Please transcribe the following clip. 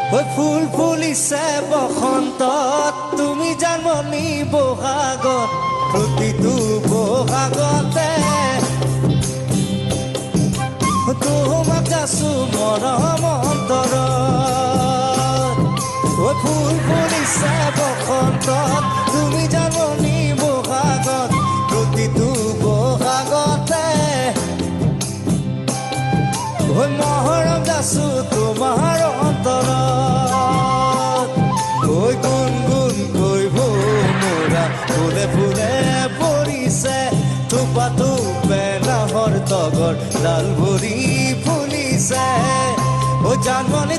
ঐ ফুল ফুলিছে বসন্তত তুমি জানমনি বহাগত প্ৰতিটো বহাগতে তোমাক যাচো মৰম অন্তৰত ঐ ফুল ফুলিছে বসন্তত তুমি জানমনি বহাগত প্ৰতিটো বহাগতে ঐ মৰম যাচো তোমাৰ অন্তৰত ঐ গুণগুণ কৈ ভোমোৰা ফুলে ফুলে পৰিছে থোপা থোপে নাহৰ তগৰ ডাল ভৰি ফুলিছে ঐ জানমনি